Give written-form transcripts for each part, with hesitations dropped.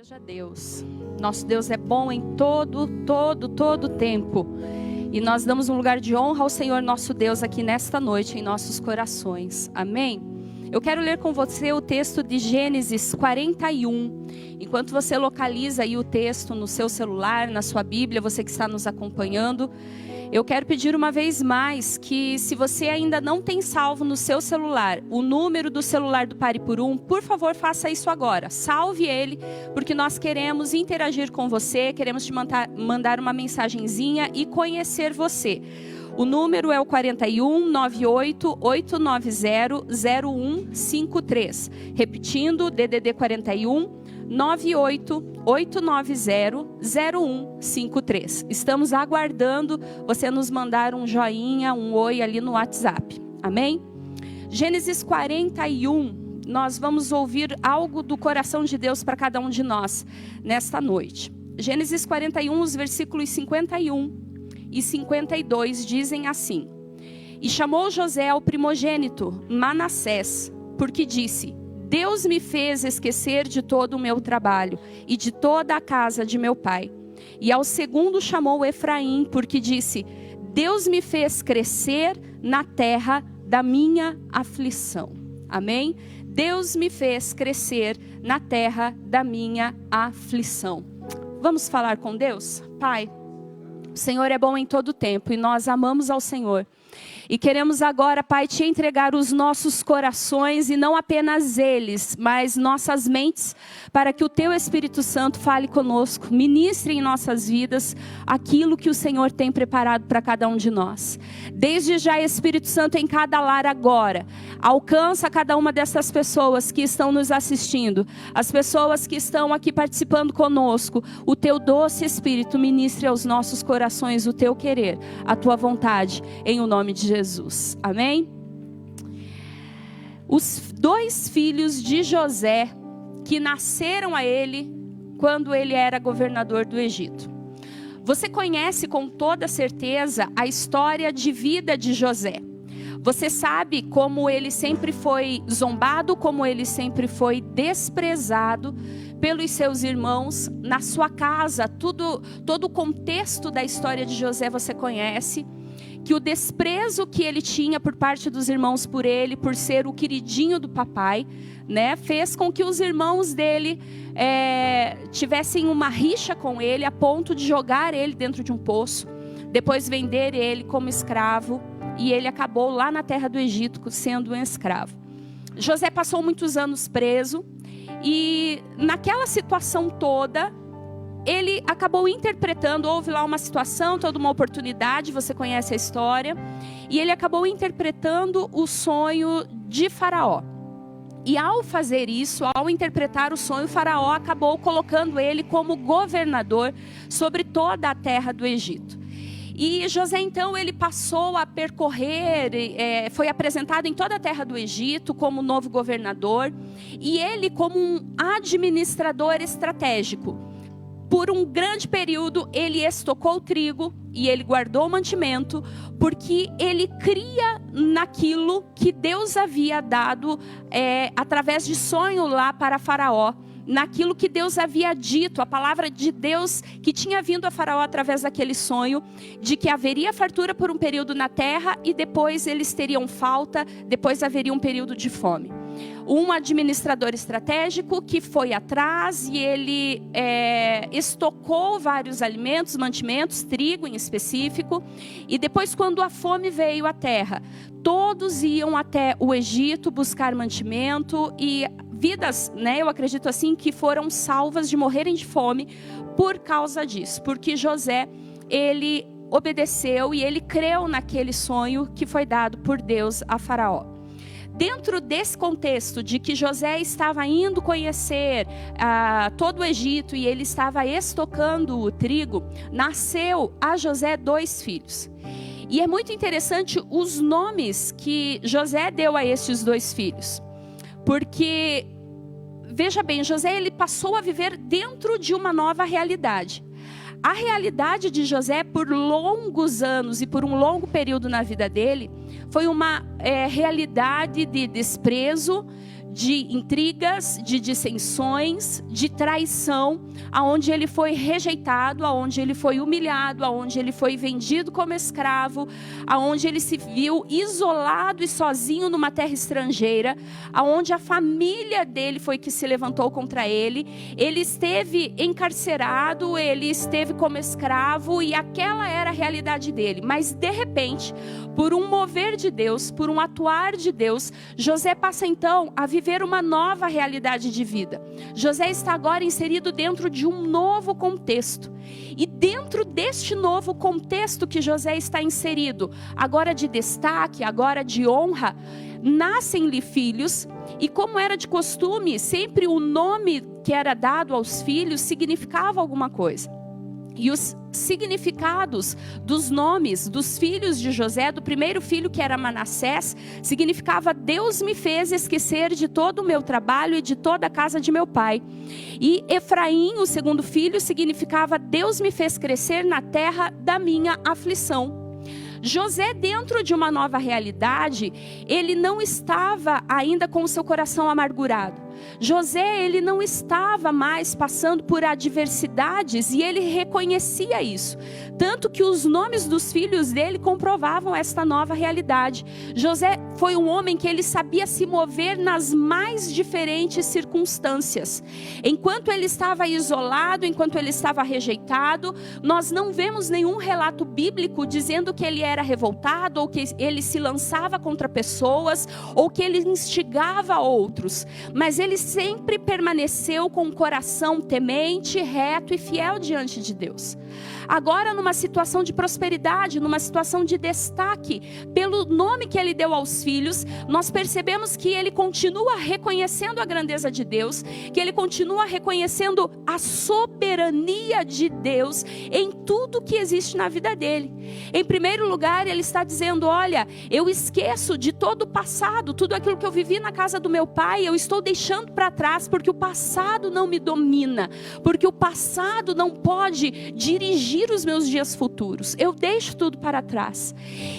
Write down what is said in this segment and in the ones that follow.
seja Deus. Nosso Deus é bom em todo tempo. E nós damos um lugar de honra ao Senhor nosso Deus aqui nesta noite em nossos corações. Amém? Eu quero ler com você o texto de Gênesis 41. Enquanto você localiza aí o texto no seu celular, na sua Bíblia, você que está nos acompanhando, eu quero pedir uma vez mais que, se você ainda não tem salvo no seu celular o número do celular do Pare por Um, por favor, faça isso agora. Salve ele, porque nós queremos interagir com você, queremos te mandar uma mensagenzinha e conhecer você. O número é o 41 98 890 0153. Repetindo, DDD 41 98 890 0153. Estamos aguardando você nos mandar um joinha, um oi ali no WhatsApp. Amém? Gênesis 41, nós vamos ouvir algo do coração de Deus para cada um de nós nesta noite. Gênesis 41, os versículos 51 e 52 dizem assim: E chamou José o primogênito, Manassés, porque disse: Deus me fez esquecer de todo o meu trabalho e de toda a casa de meu pai. E ao segundo chamou Efraim, porque disse: Deus me fez crescer na terra da minha aflição. Amém? Deus me fez crescer na terra da minha aflição. Vamos falar com Deus? Pai, o Senhor é bom em todo tempo e nós amamos ao Senhor. E queremos agora, Pai, te entregar os nossos corações e não apenas eles, mas nossas mentes, para que o Teu Espírito Santo fale conosco, ministre em nossas vidas aquilo que o Senhor tem preparado para cada um de nós. Desde já, Espírito Santo, em cada lar agora, alcança cada uma dessas pessoas que estão nos assistindo, as pessoas que estão aqui participando conosco. O Teu doce Espírito ministre aos nossos corações o Teu querer, a Tua vontade, em o nome de Jesus. Amém? Os dois filhos de José que nasceram a ele quando ele era governador do Egito. Você conhece com toda certeza a história de vida de José. Você sabe como ele sempre foi zombado, como ele sempre foi desprezado pelos seus irmãos na sua casa. Todo o contexto da história de José você conhece. Que o desprezo que ele tinha por parte dos irmãos por ele, por ser o queridinho do papai, né, fez com que os irmãos dele tivessem uma rixa com ele, a ponto de jogar ele dentro de um poço, depois vender ele como escravo, e ele acabou lá na terra do Egito sendo um escravo. José passou muitos anos preso, e naquela situação toda, ele acabou interpretando, houve lá uma situação, toda uma oportunidade, você conhece a história, e ele acabou interpretando o sonho de Faraó. E ao fazer isso, ao interpretar o sonho, Faraó acabou colocando ele como governador sobre toda a terra do Egito. E José, então, ele passou a percorrer, foi apresentado em toda a terra do Egito como novo governador, e ele como um administrador estratégico. Por um grande período, ele estocou o trigo e ele guardou o mantimento, porque ele cria naquilo que Deus havia dado através de sonho lá para Faraó. Naquilo que Deus havia dito, a palavra de Deus que tinha vindo a Faraó através daquele sonho, de que haveria fartura por um período na terra e depois eles teriam falta, depois haveria um período de fome. Um administrador estratégico que foi atrás e ele estocou vários alimentos, mantimentos, trigo em específico, e depois, quando a fome veio à terra, todos iam até o Egito buscar mantimento, e vidas, né, eu acredito assim, que foram salvas de morrerem de fome por causa disso, porque José, ele obedeceu e ele creu naquele sonho que foi dado por Deus a Faraó. Dentro desse contexto de que José estava indo conhecer todo o Egito e ele estava estocando o trigo, nasceu a José 2 filhos. E é muito interessante os nomes que José deu a estes 2 filhos. Porque, veja bem, José, ele passou a viver dentro de uma nova realidade. A realidade de José, por longos anos e por um longo período na vida dele, foi uma realidade de desprezo, de intrigas, de dissensões, de traição, aonde ele foi rejeitado, aonde ele foi humilhado, aonde ele foi vendido como escravo, aonde ele se viu isolado e sozinho numa terra estrangeira, aonde a família dele foi que se levantou contra ele. Ele esteve encarcerado, ele esteve como escravo e aquela era a realidade dele. Mas de repente, por um mover de Deus, por um atuar de Deus, José passa então a viver uma nova realidade de vida. José está agora inserido dentro de um novo contexto. E dentro deste novo contexto que José está inserido, agora de destaque, agora de honra, nascem-lhe filhos. E como era de costume, sempre o nome que era dado aos filhos significava alguma coisa. E os significados dos nomes dos filhos de José, do primeiro filho que era Manassés, significava: Deus me fez esquecer de todo o meu trabalho e de toda a casa de meu pai. E Efraim, o segundo filho, significava: Deus me fez crescer na terra da minha aflição. José, dentro de uma nova realidade, ele não estava ainda com o seu coração amargurado. José, ele não estava mais passando por adversidades e ele reconhecia isso. Tanto que os nomes dos filhos dele comprovavam esta nova realidade. José foi um homem que ele sabia se mover nas mais diferentes circunstâncias. Enquanto ele estava isolado, enquanto ele estava rejeitado, nós não vemos nenhum relato bíblico dizendo que ele era revoltado, ou que ele se lançava contra pessoas, ou que ele instigava outros. Mas ele sempre permaneceu com o coração temente, reto e fiel diante de Deus. Agora, numa situação de prosperidade, numa situação de destaque, pelo nome que ele deu aos filhos, nós percebemos que ele continua reconhecendo a grandeza de Deus, que ele continua reconhecendo a soberania de Deus em tudo que existe na vida dele. Em primeiro lugar, ele está dizendo: olha, eu esqueço de todo o passado, tudo aquilo que eu vivi na casa do meu pai, eu estou deixando para trás, porque o passado não me domina, porque o passado não pode dirigir os meus dias futuros. Eu deixo tudo para trás.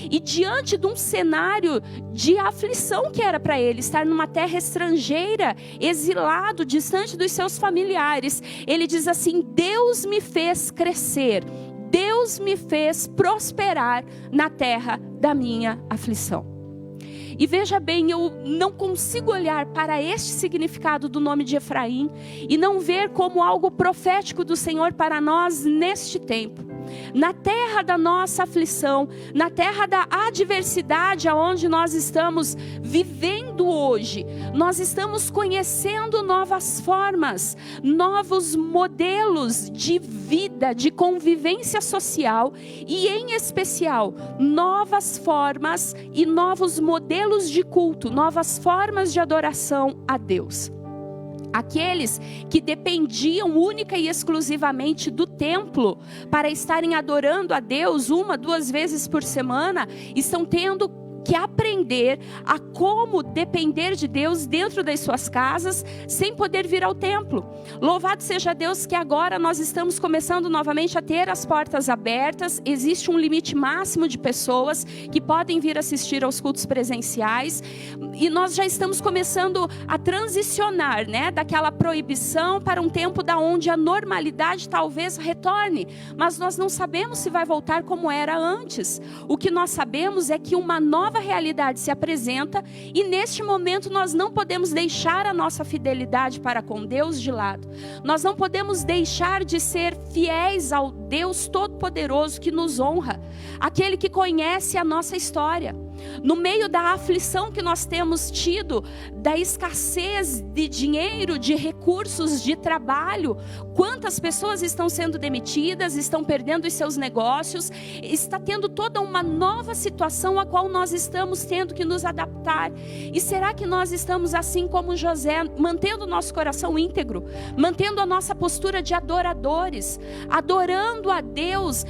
E diante de um cenário de aflição que era para ele, estar numa terra estrangeira, exilado, distante dos seus familiares, ele diz assim: Deus me fez crescer, Deus me fez prosperar na terra da minha aflição. E veja bem, eu não consigo olhar para este significado do nome de Efraim e não ver como algo profético do Senhor para nós neste tempo. Na terra da nossa aflição, na terra da adversidade aonde nós estamos vivendo hoje, nós estamos conhecendo novas formas, novos modelos de vida, de convivência social e, em especial, novas formas e novos modelos de culto, novas formas de adoração a Deus. Aqueles que dependiam única e exclusivamente do templo para estarem adorando a Deus 1, 2 vezes por semana, estão tendo que aprender a como depender de Deus dentro das suas casas, sem poder vir ao templo. Louvado seja Deus que agora nós estamos começando novamente a ter as portas abertas. Existe um limite máximo de pessoas que podem vir assistir aos cultos presenciais, e nós já estamos começando a transicionar, daquela proibição para um tempo da onde a normalidade talvez retorne, mas nós não sabemos se vai voltar como era antes. O que nós sabemos é que uma nova realidade se apresenta, e neste momento nós não podemos deixar a nossa fidelidade para com Deus de lado. Nós não podemos deixar de ser fiéis ao Deus Todo-Poderoso que nos honra, aquele que conhece a nossa história. No meio da aflição que nós temos tido, da escassez de dinheiro, de recursos, de trabalho, quantas pessoas estão sendo demitidas, estão perdendo os seus negócios, está tendo toda uma nova situação a qual nós estamos tendo que nos adaptar. E será que nós estamos assim como José, mantendo o nosso coração íntegro, mantendo a nossa postura de adoradores, adorando a Deus,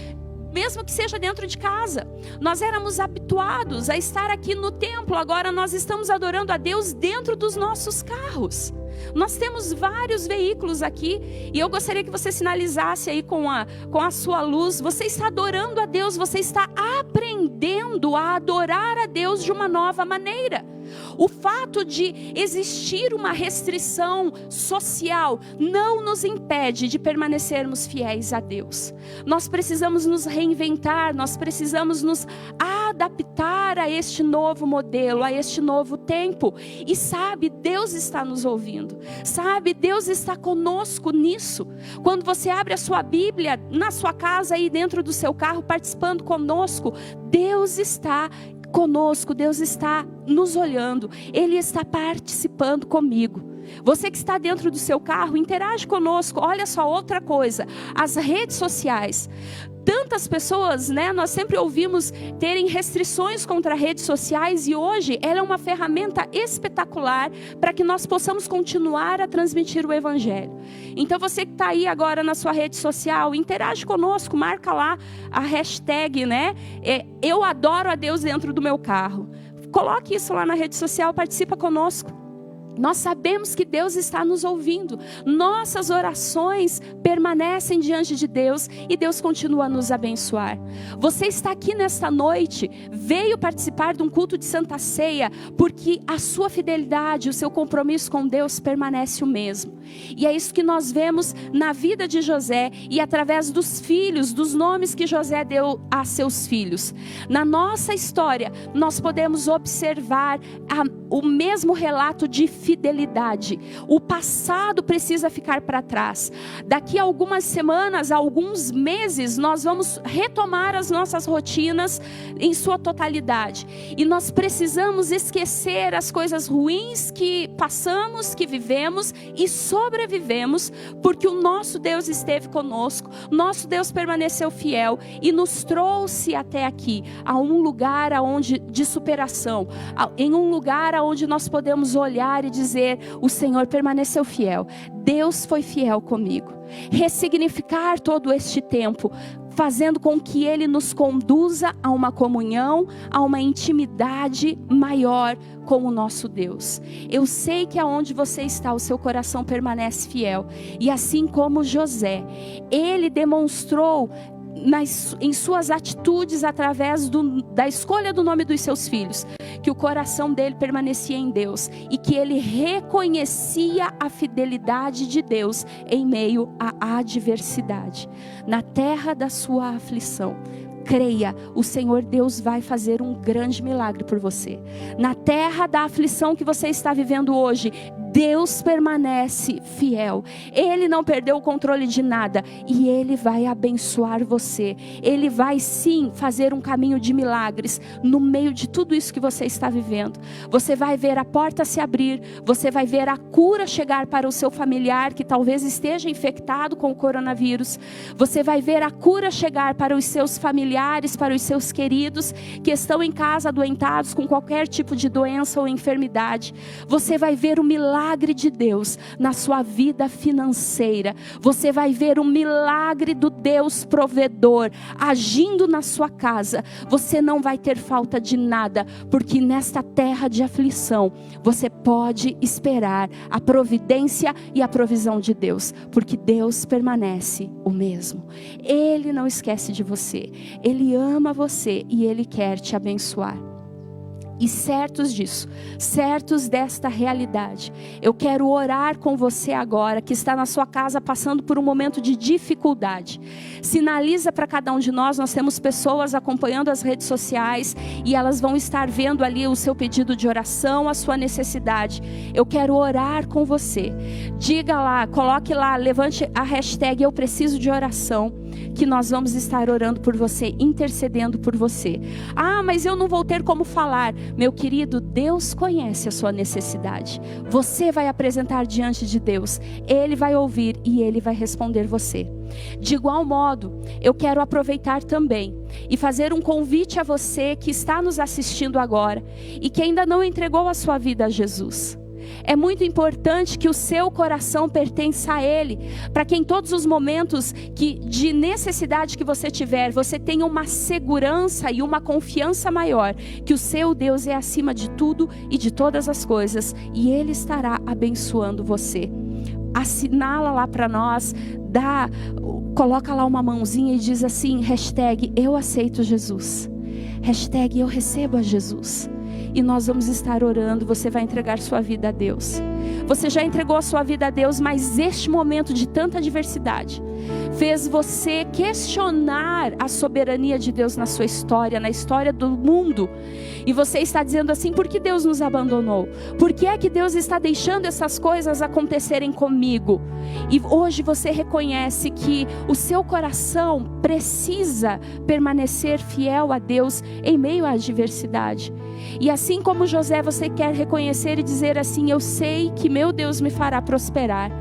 mesmo que seja dentro de casa? Nós éramos habituados a estar aqui no templo, agora nós estamos adorando a Deus dentro dos nossos carros. Nós temos vários veículos aqui, e eu gostaria que você sinalizasse aí com a sua luz. Você está adorando a Deus, você está aprendendo a adorar a Deus de uma nova maneira. O fato de existir uma restrição social não nos impede de permanecermos fiéis a Deus. Nós precisamos nos reinventar, nós precisamos nos adaptar a este novo modelo, a este novo tempo. E sabe, Deus está nos ouvindo. Sabe, Deus está conosco nisso. Quando você abre a sua Bíblia na sua casa aí dentro do seu carro, participando conosco, Deus está conosco, Deus está nos olhando, Ele está participando comigo. Você que está dentro do seu carro, interage conosco. Olha só outra coisa, as redes sociais. Tantas pessoas, nós sempre ouvimos terem restrições contra redes sociais, e hoje ela é uma ferramenta espetacular para que nós possamos continuar a transmitir o Evangelho. Então você que está aí agora na sua rede social, interage conosco, marca lá a hashtag, eu adoro a Deus dentro do meu carro. Coloque isso lá na rede social, participa conosco. Nós sabemos que Deus está nos ouvindo. Nossas orações permanecem diante de Deus e Deus continua a nos abençoar. Você está aqui nesta noite, veio participar de um culto de Santa Ceia, porque a sua fidelidade, o seu compromisso com Deus permanece o mesmo. E é isso que nós vemos na vida de José e através dos filhos, dos nomes que José deu a seus filhos. Na nossa história, nós podemos observar o mesmo relato de fidelidade. O passado precisa ficar para trás. Daqui a algumas semanas, a alguns meses, nós vamos retomar as nossas rotinas em sua totalidade. E nós precisamos esquecer as coisas ruins que passamos, que vivemos e sobrevivemos, porque o nosso Deus esteve conosco, nosso Deus permaneceu fiel e nos trouxe até aqui, a um lugar de superação, em um lugar onde nós podemos olhar e dizer: o Senhor permaneceu fiel, Deus foi fiel comigo. Ressignificar todo este tempo, fazendo com que Ele nos conduza a uma comunhão, a uma intimidade maior com o nosso Deus. Eu sei que aonde você está, o seu coração permanece fiel. E assim como José, ele demonstrou em suas atitudes, através da escolha do nome dos seus filhos, que o coração dele permanecia em Deus e que ele reconhecia a fidelidade de Deus em meio à adversidade. Na terra da sua aflição, creia, o Senhor Deus vai fazer um grande milagre por você. Na terra da aflição que você está vivendo hoje, Deus permanece fiel. Ele não perdeu o controle de nada e Ele vai abençoar você. Ele vai sim fazer um caminho de milagres no meio de tudo isso que você está vivendo. Você vai ver a porta se abrir, você vai ver a cura chegar para o seu familiar que talvez esteja infectado com o coronavírus. Você vai ver a cura chegar para os seus familiares, para os seus queridos que estão em casa adoentados com qualquer tipo de doença ou enfermidade. Você vai ver o milagre de Deus na sua vida financeira. Você vai ver o milagre do Deus provedor agindo na sua casa. Você não vai ter falta de nada, porque nesta terra de aflição você pode esperar a providência e a provisão de Deus, porque Deus permanece o mesmo. Ele não esquece de você. Ele ama você e Ele quer te abençoar. E certos disso, certos desta realidade, eu quero orar com você agora, que está na sua casa passando por um momento de dificuldade. Sinaliza para cada um de nós temos pessoas acompanhando as redes sociais e elas vão estar vendo ali o seu pedido de oração, a sua necessidade. Eu quero orar com você. Diga lá, coloque lá, levante a hashtag eu preciso de oração, que nós vamos estar orando por você, intercedendo por você. Ah, mas eu não vou ter como falar. Meu querido, Deus conhece a sua necessidade. Você vai apresentar diante de Deus. Ele vai ouvir e Ele vai responder você. De igual modo, eu quero aproveitar também e fazer um convite a você que está nos assistindo agora e que ainda não entregou a sua vida a Jesus. É muito importante que o seu coração pertença a Ele, para que em todos os momentos de necessidade que você tiver, você tenha uma segurança e uma confiança maior, que o seu Deus é acima de tudo e de todas as coisas, e Ele estará abençoando você. Assinala lá para nós, coloca lá uma mãozinha e diz assim, #eu aceito Jesus, #eu recebo a Jesus. E nós vamos estar orando, você vai entregar sua vida a Deus. Você já entregou a sua vida a Deus, mas este momento de tanta adversidade fez você questionar a soberania de Deus na sua história, na história do mundo. E você está dizendo assim, por que Deus nos abandonou? Por que é que Deus está deixando essas coisas acontecerem comigo? E hoje você reconhece que o seu coração precisa permanecer fiel a Deus em meio à adversidade. E assim como José, você quer reconhecer e dizer assim, eu sei que meu Deus me fará prosperar.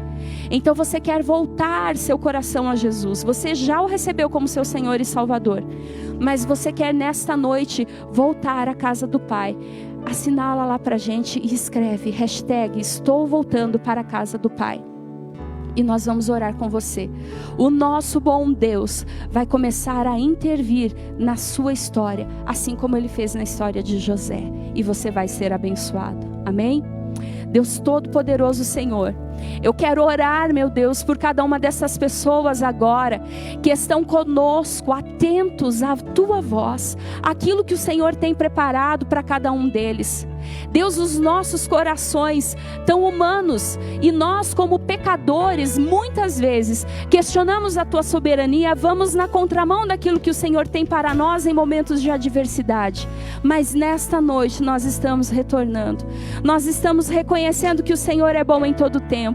Então você quer voltar seu coração a Jesus. Você já o recebeu como seu Senhor e Salvador, mas você quer nesta noite voltar à casa do Pai. Assinala lá pra gente e escreve #estou voltando para a casa do Pai. E nós vamos orar com você. O nosso bom Deus vai começar a intervir na sua história, assim como Ele fez na história de José. E você vai ser abençoado. Amém? Deus Todo-Poderoso, Senhor, eu quero orar, meu Deus, por cada uma dessas pessoas agora, que estão conosco, atentos à Tua voz, aquilo que o Senhor tem preparado para cada um deles. Deus, os nossos corações tão humanos, e nós como pecadores, muitas vezes, questionamos a Tua soberania, vamos na contramão daquilo que o Senhor tem para nós em momentos de adversidade. Mas nesta noite nós estamos retornando, nós estamos reconhecendo que o Senhor é bom em todo tempo.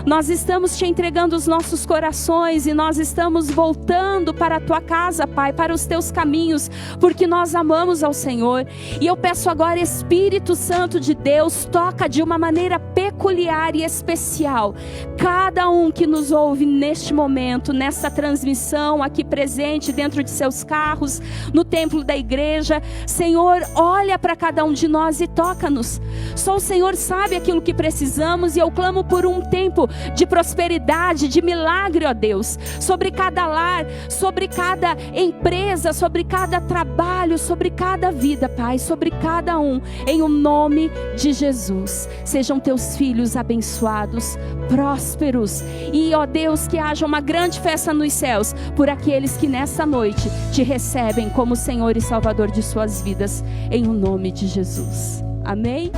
Nós estamos Te entregando os nossos corações e nós estamos voltando para a Tua casa, Pai, para os Teus caminhos, porque nós amamos ao Senhor. E eu peço agora, Espírito Santo de Deus, toca de uma maneira peculiar e especial cada um que nos ouve neste momento, nessa transmissão aqui presente dentro de seus carros, no templo da igreja. Senhor, olha para cada um de nós e toca-nos. Só o Senhor sabe aquilo que precisamos, e eu clamo por um tempo de prosperidade, de milagre, ó Deus, sobre cada lar, sobre cada empresa, sobre cada trabalho, sobre cada vida, Pai, sobre cada um, em o nome de Jesus. Sejam Teus filhos abençoados, prósperos, e ó Deus, que haja uma grande festa nos céus por aqueles que nessa noite Te recebem como Senhor e Salvador de suas vidas, em o nome de Jesus. Amém?